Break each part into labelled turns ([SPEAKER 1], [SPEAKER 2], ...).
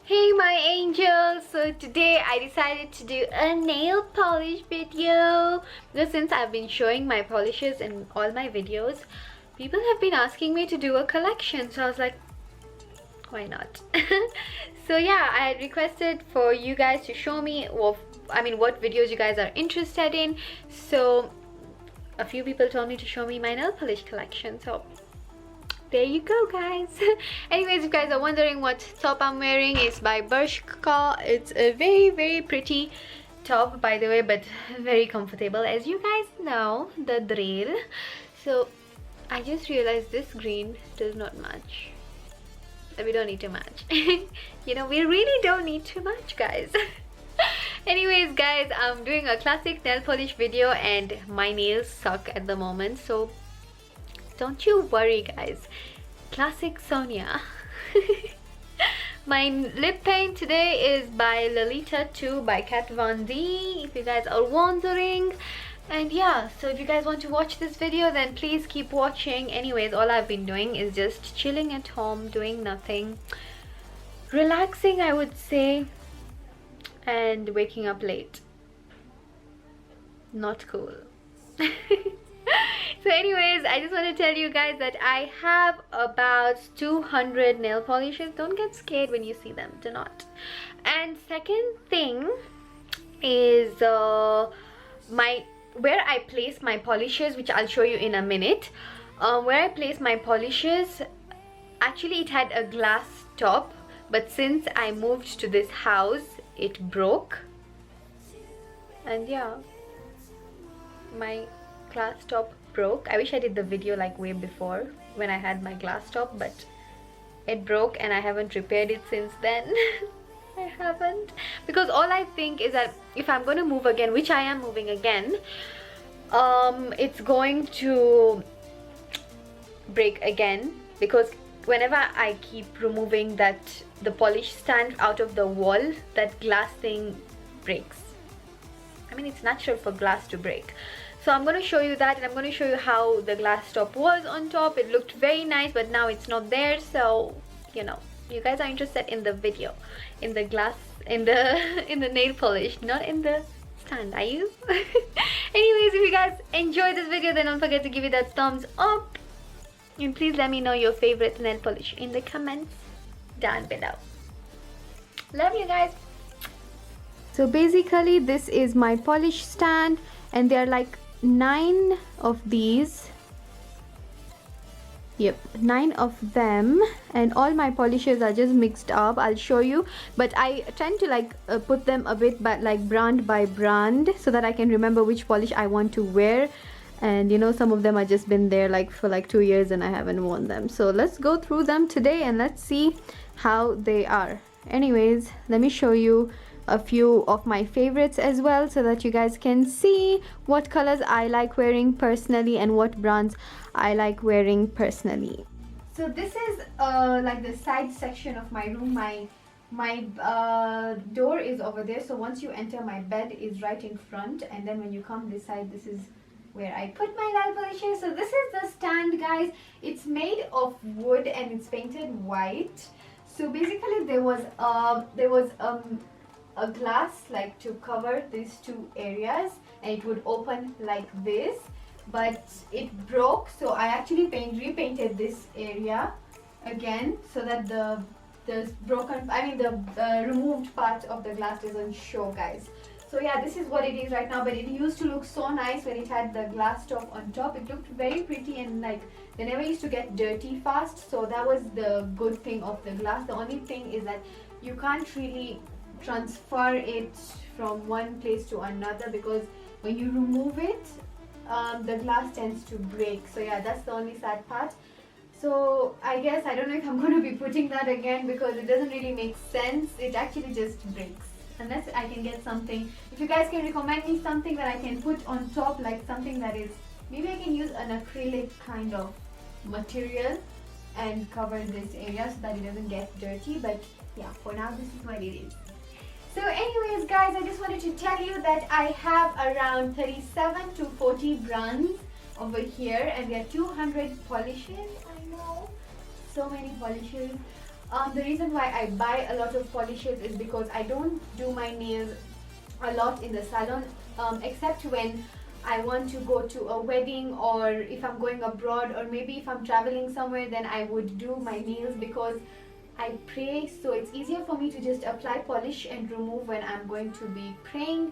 [SPEAKER 1] Hey my angels, so today I decided to do a nail polish video because since I've been showing my polishes in all my videos, people have been asking me to do a collection, so I was like, why not? So yeah, I had requested for you guys to show me what videos you guys are interested in. So a few people told me to show me my nail polish collection, so there you go guys. Anyways, if you guys are wondering what top I'm wearing, it's by Bershka. It's a very pretty top, by the way, but very comfortable, as you guys know the drill. So I just realized this green does not match. We don't need to match. You know, we really don't need to match, guys. Anyways guys, I'm doing a classic nail polish video and my nails suck at the moment, so don't you worry guys. Classic Sonia. My lip paint today is by Lolita 2 by Kat Von D, if you guys are wondering. And yeah, so if you guys want to watch this video, then please keep watching. Anyways, all I've been doing is just chilling at home, doing nothing, relaxing I would say, and waking up late. Not cool. So anyways, I just want to tell you guys that I have about 200 nail polishes. Don't get scared when you see them, do not. And second thing is where I place my polishes, which I'll show you in a minute. Where I place my polishes, actually it had a glass top, but since I moved to this house it broke, and yeah, my glass top broke. I wish I did the video like way before when I had my glass top, but it broke and I haven't repaired it since then. I haven't, because all I think is that if I'm going to move again, which I am moving again, it's going to break again, because whenever I keep removing the polish stand out of the wall, that glass thing breaks. I mean, it's natural for glass to break. So I'm going to show you that, and I'm going to show you how the glass top was on top. It looked very nice, but now it's not there. So, you know, you guys are interested in the video, in the glass, in the nail polish, not in the stand, are you? Anyways, if you guys enjoyed this video, then don't forget to give it that thumbs up. And please let me know your favorite nail polish in the comments down below. Love you guys. So basically this is my polish stand, and there are like 9 of these. Yep, 9 of them, and all my polishes are just mixed up. I'll show you, but I tend to like put them a bit but like brand by brand, so that I can remember which polish I want to wear. And you know, some of them have just been there like for like 2 years and I haven't worn them. So let's go through them today and let's see how they are. Anyways, let me show you a few of my favorites as well, so that you guys can see what colors I like wearing personally and what brands I like wearing personally. So this is like the side section of my room. My door is over there, so once you enter, my bed is right in front, and then when you come this side, this is where I put my nail polishes. So this is the stand, guys. It's made of wood and it's painted white. So basically there was a glass like to cover these 2 areas, and it would open like this, but it broke, so I actually repainted this area again, so that the removed part of the glass doesn't show, guys. So yeah, this is what it is right now, but it used to look so nice when it had the glass top on top. It looked very pretty, and like they never used to get dirty fast, so that was the good thing of the glass. The only thing is that you can't really transfer it from one place to another, because when you remove it, the glass tends to break. So yeah, that's the only sad part. So I guess I don't know if I'm going to be putting that again, because it doesn't really make sense. It actually just breaks, unless I can get something. If you guys can recommend me something that I can put on top, like something that is, maybe I can use an acrylic kind of material and cover this area so that it doesn't get dirty. But yeah, for now this is what it is. So anyways guys, I just wanted to tell you that I have around 37 to 40 brands over here, and there are 200 polishes. I know, so many polishes. The reason why I buy a lot of polishes is because I don't do my nails a lot in the salon, except when I want to go to a wedding, or if I'm going abroad, or maybe if I'm traveling somewhere, then I would do my nails because I pray, so it's easier for me to just apply polish and remove when I'm going to be praying,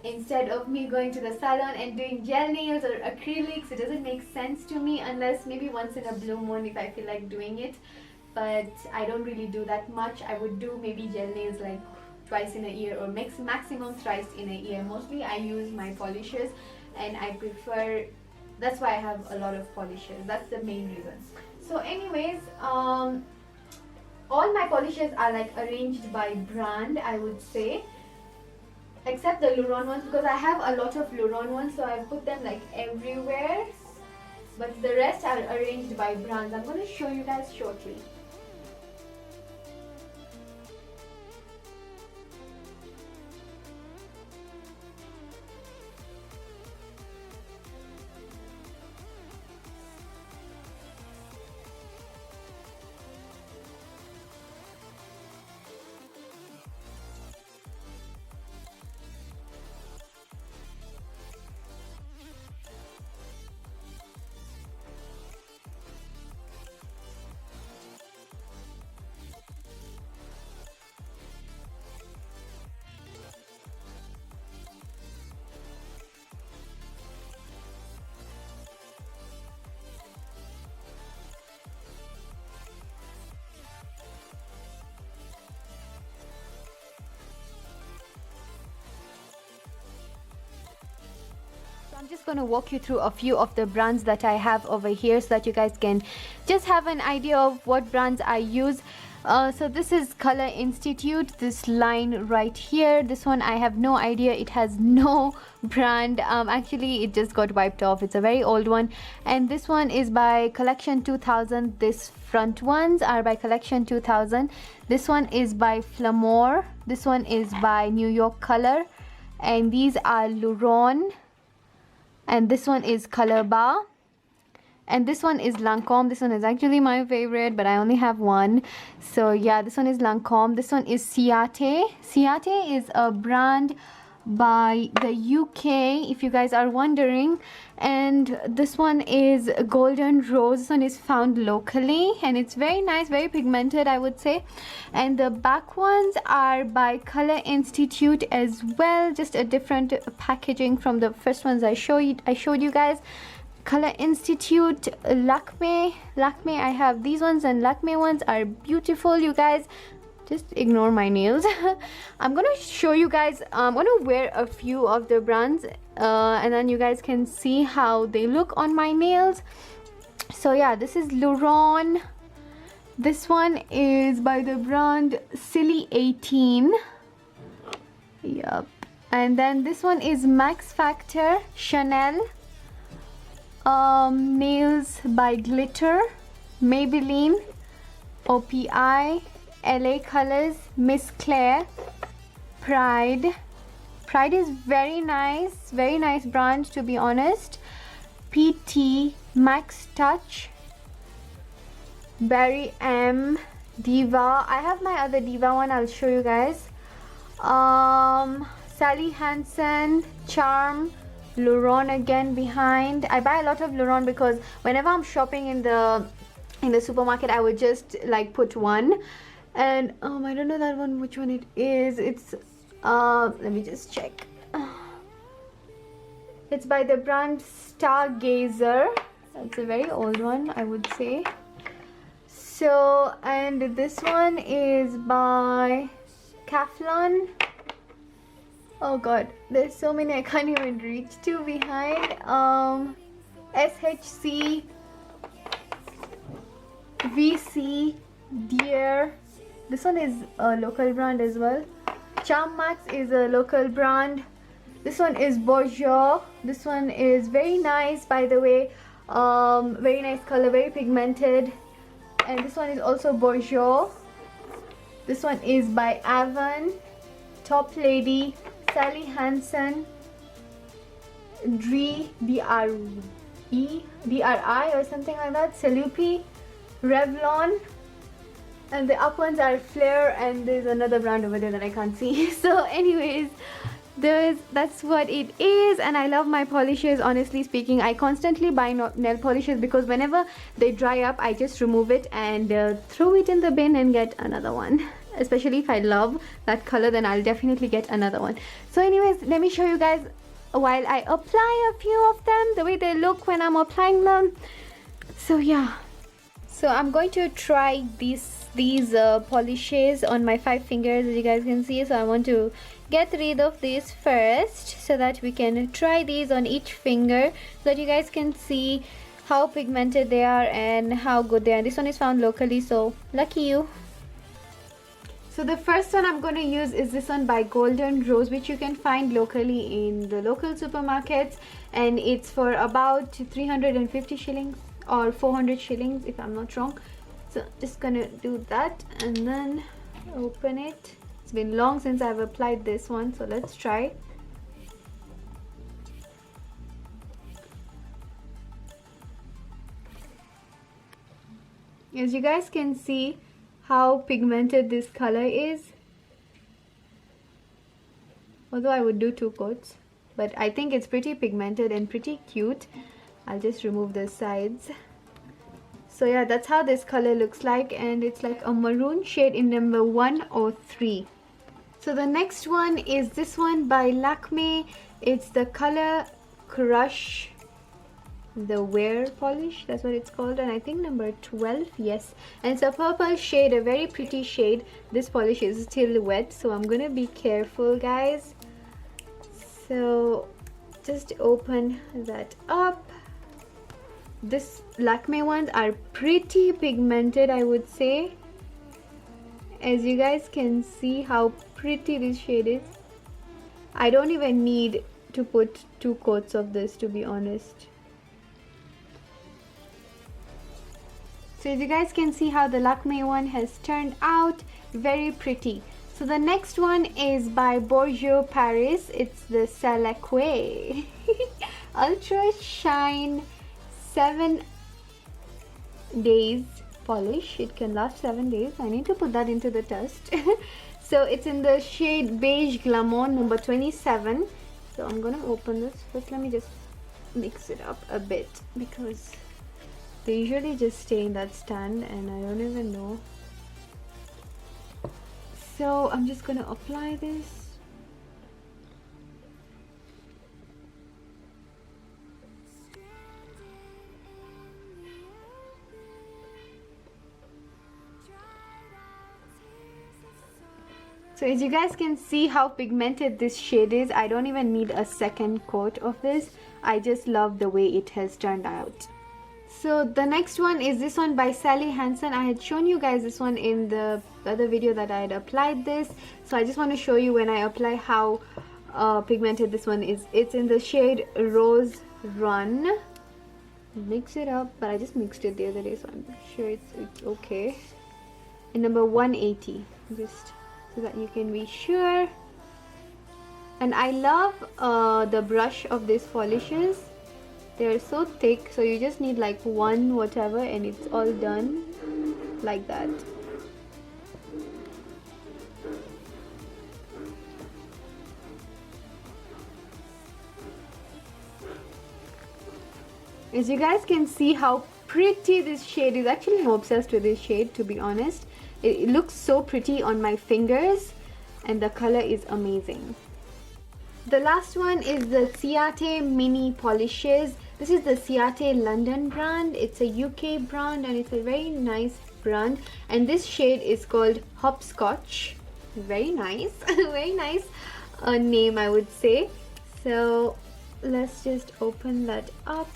[SPEAKER 1] instead of me going to the salon and doing gel nails or acrylics. It doesn't make sense to me, unless maybe once in a blue moon if I feel like doing it, but I don't really do that much. I would do maybe gel nails like twice in a year, or maximum thrice in a year. Mostly I use my polishes, and I prefer, that's why I have a lot of polishes. That's the main reason. So anyways, all my polishes are like arranged by brand, I would say, except the Luron ones, because I have a lot of Luron ones, so I put them like everywhere, but the rest are arranged by brands. I'm going to show you guys shortly. I'm just going to walk you through a few of the brands that I have over here, so that you guys can just have an idea of what brands I use. So this is Color Institute, this line right here. This one I have no idea, it has no brand. Actually it just got wiped off, it's a very old one. And this one is by Collection 2000. This front ones are by Collection 2000. This one is by Flamore. This one is by New York Color, and these are Luron. And this one is Color Bar, and this one is Lancome. This one is actually my favorite, but I only have one. So yeah, this one is Lancome. This one is Ciate. Ciate is a brand by the UK, if you guys are wondering. And this one is Golden Rose. This one is found locally, and it's very nice, very pigmented, I would say. And the back ones are by Color Institute as well, just a different packaging from the first ones I showed you guys. Color Institute, Lakme. I have these ones, and Lakme ones are beautiful, you guys. Just ignore my nails. I'm gonna show you guys, I'm gonna wear a few of the brands, and then you guys can see how they look on my nails. So yeah, this is Luron. This one is by the brand Silly 18. Yep. And then this one is Max Factor Chanel. Nails by Glitter, Maybelline, OPI, LA Colors, Miss Claire, Pride. Pride is very nice brand, to be honest. PT, Max Touch, Barry M, Diva. I have my other Diva one, I'll show you guys. Sally Hansen, Charm, Luron again behind. I buy a lot of Luron because whenever I'm shopping in the supermarket, I would just like put one. And I don't know that one, which one it is. It's let me just check. It's by the brand Stargazer. It's a very old one, I would say. So, and this one is by Kaflon. Oh god, there's so many I can't even reach to behind. SHC, VC, Deer. This one is a local brand as well. Charm Max is a local brand. This one is Bourjois. This one is very nice, by the way. Very nice color, very pigmented. And this one is also Bourjois. This one is by Avon, Top Lady, Sally Hansen, DRI or something like that, Salupi, Revlon, and the up ones are Flare, and there's another brand over there that I can't see. So anyways, that's what it is, and I love my polishes. Honestly speaking, I constantly buy nail polishes because whenever they dry up, I just remove it and throw it in the bin and get another one. Especially if I love that color, then I'll definitely get another one. So anyways, let me show you guys while I apply a few of them, the way they look when I'm applying them. So yeah, so I'm going to try these polishes on my 5 fingers, as you guys can see. So I want to get rid of these first so that we can try these on each finger, so that you guys can see how pigmented they are and how good they are. This one is found locally, so lucky you. So the first one I'm going to use is this one by Golden Rose, which you can find locally in the local supermarkets, and it's for about 350 shillings or 400 shillings if I'm not wrong. So just gonna do that and then open it. It's been long since I've applied this one, so let's try. As you guys can see how pigmented this color is, although I would do 2 coats, but I think it's pretty pigmented and pretty cute. I'll just remove the sides. So yeah, that's how this color looks like, and it's like a maroon shade in number 103. So the next one is this one by Lakme. It's the color Crush, the wear polish, that's what it's called, and I think number 12, yes. And it's a purple shade, a very pretty shade. This polish is still wet, so I'm gonna be careful, guys. So just open that up. This Lakme ones are pretty pigmented, I would say. As you guys can see how pretty this shade is. I don't even need to put 2 coats of this, to be honest. So as you guys can see how the Lakme one has turned out, very pretty. So the next one is by Bourjois Paris. It's the Salaqué Ultra Shine 7 days polish. It can last 7 days. I need to put that into the test. So it's in the shade Beige Glamour number 27. So I'm gonna open this first. Let me just mix it up a bit because they usually just stay in that stand and I don't even know. So I'm just gonna apply this. So as you guys can see how pigmented this shade is, I don't even need a second coat of this. I just love the way it has turned out. So the next one is this one by Sally Hansen. I had shown you guys this one in the other video that I had applied this. So I just want to show you when I apply how pigmented this one is. It's in the shade Rose Run. Mix it up, but I just mixed it the other day, so I'm sure it's okay. And number 180, just so that you can be sure. And I love the brush of these polishes. They're so thick, so you just need like one whatever and it's all done like that. As you guys can see how pretty this shade is. Actually, I'm obsessed with this shade, to be honest. It looks so pretty on my fingers and the color is amazing. The last one is the Ciate Mini Polishes. This is the Ciate London brand. It's a UK brand and it's a very nice brand. And this shade is called Hopscotch. Very nice. Very nice name, I would say. So let's just open that up.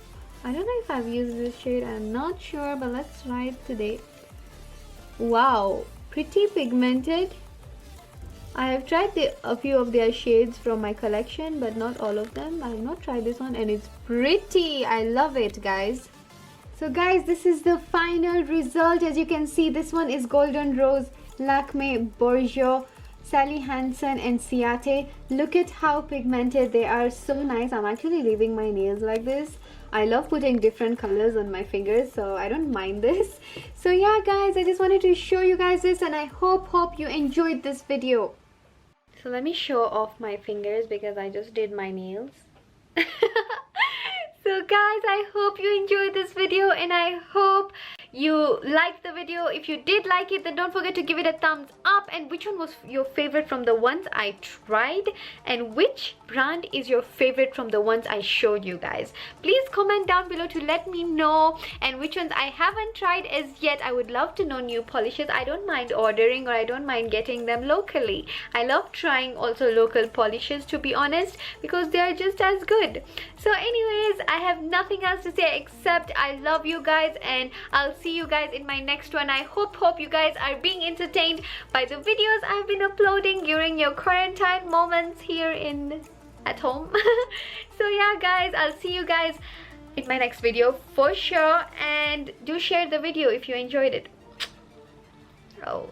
[SPEAKER 1] I don't know if I've used this shade. I'm not sure, but let's try it today. Wow, pretty pigmented. I have tried a few of their shades from my collection, but not all of them. I have not tried this one and it's pretty. I love it, guys. So guys, this is the final result. As you can see, this one is Golden Rose Lakme Bourjois Sally Hansen and Ciate. Look at how pigmented they are. So nice. I'm actually leaving my nails like this. I love putting different colors on my fingers, so I don't mind this. So yeah guys, I just wanted to show you guys this, and I hope you enjoyed this video. So let me show off my fingers because I just did my nails. So guys, I hope you enjoyed this video, and I hope you liked the video. If you did like it, then don't forget to give it a thumbs up. And which one was your favorite from the ones I tried, and which brand is your favorite from the ones I showed you guys? Please comment down below to let me know, and which ones I haven't tried as yet. I would love to know new polishes. I don't mind ordering, or I don't mind getting them locally. I love trying also local polishes, to be honest, because they are just as good. So anyways, I have nothing else to say except I love you guys, and I'll see you guys in my next one. I hope you guys are being entertained by the videos I've been uploading during your quarantine moments here at home. So yeah guys, I'll see you guys in my next video for sure, and do share the video if you enjoyed it. Oh.